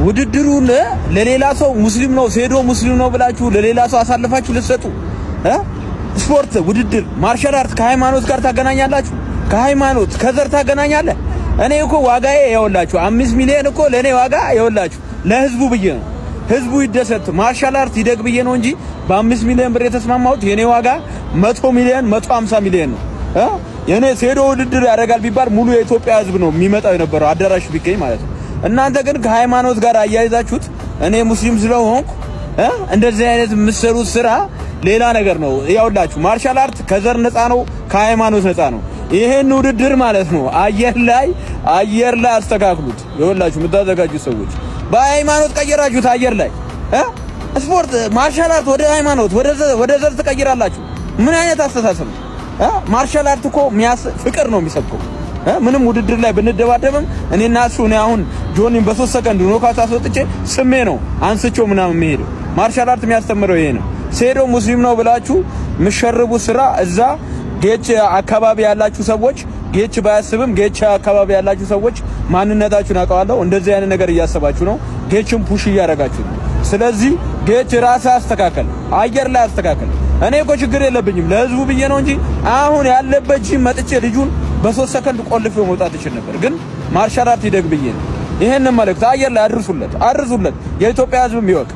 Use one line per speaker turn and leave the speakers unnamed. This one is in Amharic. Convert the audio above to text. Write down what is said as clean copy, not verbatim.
ውድድሩን ለሌላ ሰው ሙስሊም ነው ሴዶ ሙስሊም ነው ብላችሁ ለሌላ ሰው አሳልፋችሁ ልትሰጡ ስፖርት ውድድር ማርሻል አርት ከሃይማኖት ጋር ታገናኛላችሁ? ከሃይማኖት ከዘር ታገናኛለህ? እኔ እኮ ዋጋዬ ይኸውላችሁ 5 ሚሊዮን እኮ ለኔ ዋጋ ይኸውላችሁ ለህዝቡ ብዬ ነው። ህዝቡ ይደሰት ማርሻል አርት ይደግ ብዬ ነው እንጂ በ5 ሚሊዮን ብር የተስማማሁት የኔ ዋጋ 100 ሚሊዮን 150 ሚሊዮን ነው። የኔ ሴዶ ውድድር ያደርጋል ቢባል ሙሉ የኢትዮጵያ ህዝብ ነው የሚመጣው የነበረው አዳራሽ ቢገኝ ማለት ነው። እናንተ ግን ከሃይማኖት ጋር አያይዛችሁት እኔ ሙስሊም ስለሆንኩ እንደዚህ አይነት የምትሰሩት ስራ ሌላ ነገር ነው። ያውላችሁ ማርሻል አርት ከዘር ነፃ ነው፣ ከሃይማኖት ነፃ ነው። ይሄን ውድድር ማለት ነው አየር ላይ አስተካክሉት። ይኸውላችሁ የምታዘጋጁ ሰዎች በሃይማኖት ቀየራችሁት። አየር ላይ ስፖርት ማርሻል አርት ወደ ሃይማኖት ወደ ዘር ትቀይራላችሁ። ምን አይነት አስተሳሰብ ነው? ማርሻል አርት እኮ ፍቅር ነው የሚሰብከው። ምንም ውድድር ላይ ብንደባደብም እኔና እሱ እኔ አሁን ጆኒን በ3 ሰከንድ ኖካት አስወጥቼ ስሜ ነው አንስቼው ምናምን የሚሄደው። ማርሻል አርት የሚያስተምረው ይሄ ነው። ሴዶ ሙስሊም ነው ብላችሁ ምሸርቡ ስራ እዛ ጌች አካባቢ ያላችሁ ሰዎች ጌች ባያስብም ጌች አካባቢ ያላችሁ ሰዎች ማንነታችሁን አውቀዋለሁ። እንደዚህ አይነት ነገር እያሰባችሁ ነው። ጌችን ፑሽ እያደረጋችሁ ነው። ስለዚህ ጌች ራስህ አስተካከል፣ አየር ላይ አስተካከል። እኔ እኮ ችግር የለብኝም ለህዝቡ ብዬ ነው እንጂ አሁን ያለበት ጂም መጥቼ ልጁን በ3 ሰከንድ ቆልፌው መውጣት ይችል ነበር። ግን ማርሻል አርት ይደግ ብዬ ነው። ይሄንን መልእክት አየር ላይ አድርሱለት። የኢትዮጵያ ህዝብም ይወቅ።